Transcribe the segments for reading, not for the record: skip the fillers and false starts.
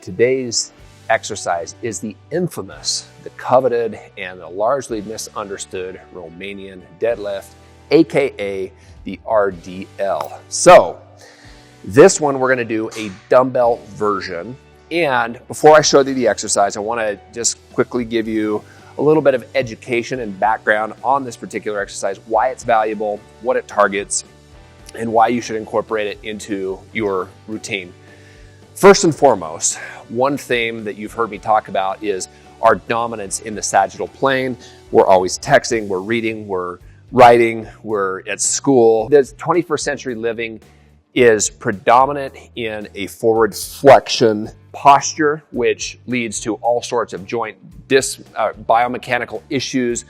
Today's exercise is the infamous, the coveted, and the largely misunderstood Romanian deadlift, AKA the RDL. So this one, we're gonna do a dumbbell version. And before I show you the exercise, I wanna just quickly give you a little bit of education and background on this particular exercise, why it's valuable, what it targets, and why you should incorporate it into your routine. First and foremost, one theme that you've heard me talk about is our dominance in the sagittal plane. We're always texting, we're reading, we're writing, we're at school. The 21st century living is predominant in a forward flexion posture, which leads to all sorts of joint biomechanical issues,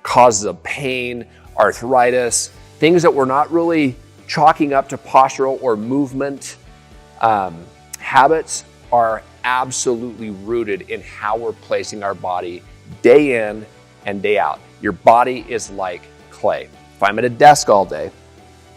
causes of pain, arthritis, things that we're not really chalking up to postural or movement habits are absolutely rooted in how we're placing our body day in and day out. Your body is like clay. If I'm at a desk all day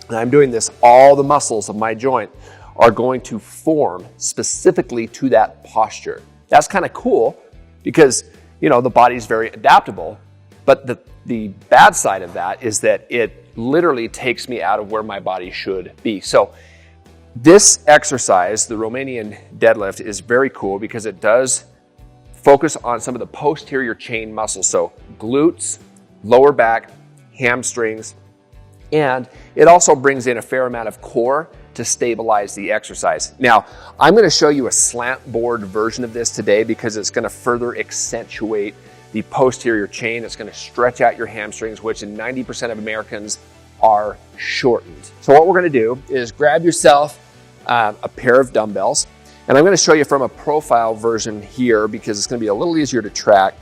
and I'm doing this, all the muscles of my joint are going to form specifically to that posture. That's kind of cool because, you know, the body's very adaptable, but the bad side of that is that it literally takes me out of where my body should be. So this exercise, the Romanian deadlift, is very cool because it does focus on some of the posterior chain muscles. So glutes, lower back, hamstrings, and it also brings in a fair amount of core to stabilize the exercise. Now, I'm going to show you a slant board version of this today because it's going to further accentuate the posterior chain. It's going to stretch out your hamstrings, which in 90% of Americans are shortened. So what we're going to do is grab yourself a pair of dumbbells, and I'm going to show you from a profile version here because it's going to be a little easier to track.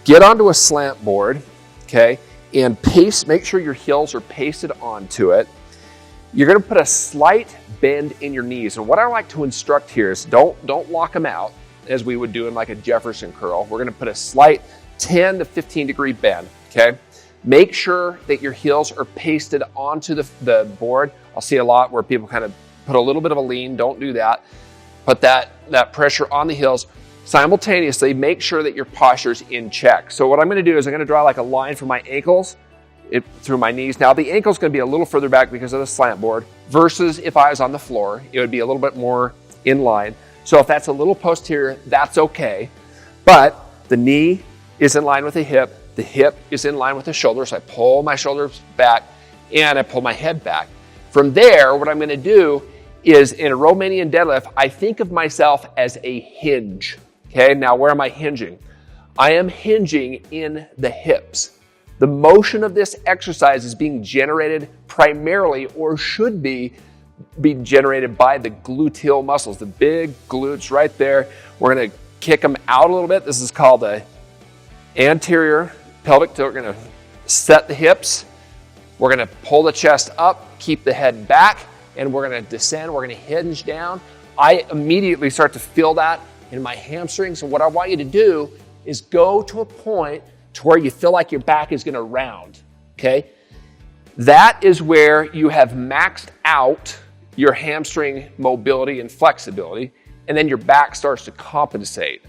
Get onto a slant board, okay, and make sure your heels are pasted onto it. You're going to put a slight bend in your knees, and what I like to instruct here is don't lock them out as we would do in like a Jefferson curl. We're going to put a slight 10 to 15 degree bend, okay? Make sure that your heels are pasted onto the board. I'll see a lot where people kind of put a little bit of a lean. Don't do that. Put that pressure on the heels. Simultaneously, make sure that your posture's in check. So what I'm going to do is I'm going to draw like a line from my ankles through my knees. Now the ankle's going to be a little further back because of the slant board versus if I was on the floor, it would be a little bit more in line. So if that's a little posterior, that's okay. But the knee is in line with the hip is in line with the shoulder. So I pull my shoulders back and I pull my head back. From there, what I'm going to do is in a Romanian deadlift, I think of myself as a hinge. Okay, now where am I hinging? I am hinging in the hips. The motion of this exercise is being generated primarily, or should be generated by the gluteal muscles, the big glutes right there. We're going to kick them out a little bit. This is called the anterior pelvic tilt. We're going to set the hips. We're going to pull the chest up, keep the head back, and we're going to descend. We're going to hinge down. I immediately start to feel that in my hamstrings. And what I want you to do is go to a point to where you feel like your back is going to round, okay? That is where you have maxed out your hamstring mobility and flexibility, and then your back starts to compensate.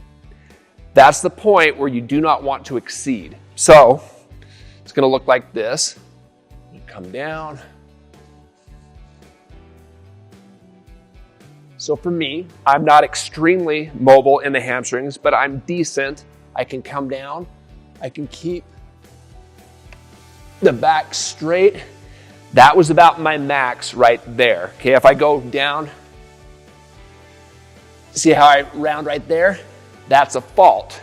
That's the point where you do not want to exceed. So it's going to look like this. You come down. So for me, I'm not extremely mobile in the hamstrings, but I'm decent. I can come down. I can keep the back straight. That was about my max right there. Okay, if I go down, see how I round right there? That's a fault.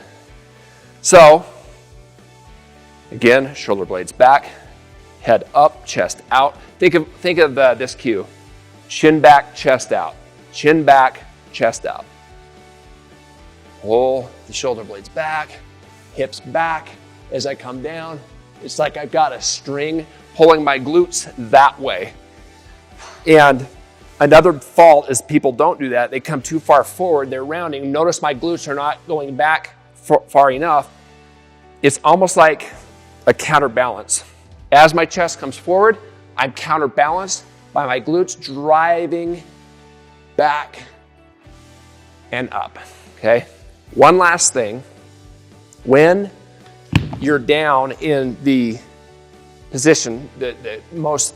So, again, shoulder blades back, head up, chest out. Think of this cue. Chin back, chest out. Chin back, chest out. Pull the shoulder blades back, hips back. As I come down, it's like I've got a string pulling my glutes that way. And another fault is people don't do that. They come too far forward, they're rounding. Notice my glutes are not going back far enough. It's almost like a counterbalance. As my chest comes forward, I'm counterbalanced by my glutes driving back and up, okay? One last thing, when you're down in the position, the most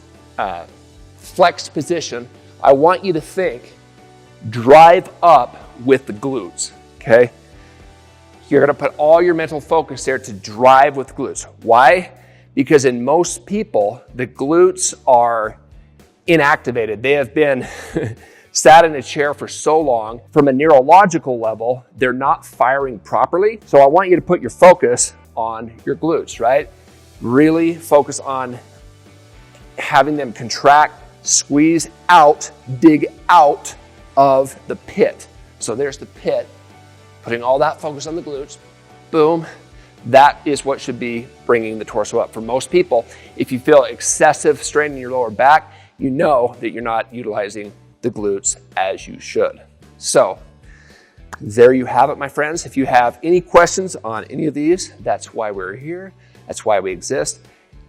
flexed position, I want you to think, drive up with the glutes, okay? You're gonna put all your mental focus there to drive with glutes. Why? Because in most people, the glutes are inactivated. They have been sat in a chair for so long. From a neurological level, they're not firing properly. So I want you to put your focus on your glutes, right? Really focus on having them contract, squeeze out, dig out of the pit. So there's the pit, putting all that focus on the glutes, boom. That is what should be bringing the torso up. For most people, if you feel excessive strain in your lower back, you know that you're not utilizing the glutes as you should. So there you have it, my friends. If you have any questions on any of these, that's why we're here. That's why we exist.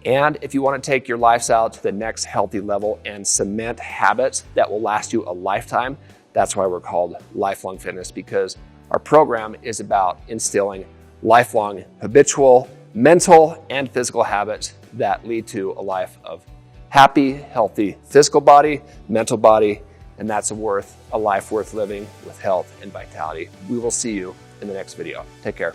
And if you want to take your lifestyle to the next healthy level and cement habits that will last you a lifetime, that's why we're called Lifelong Fitness, because our program is about instilling lifelong habitual mental and physical habits that lead to a life of happy, healthy physical body, mental body, and that's a life worth living with health and vitality. We will see you in the next video. Take care.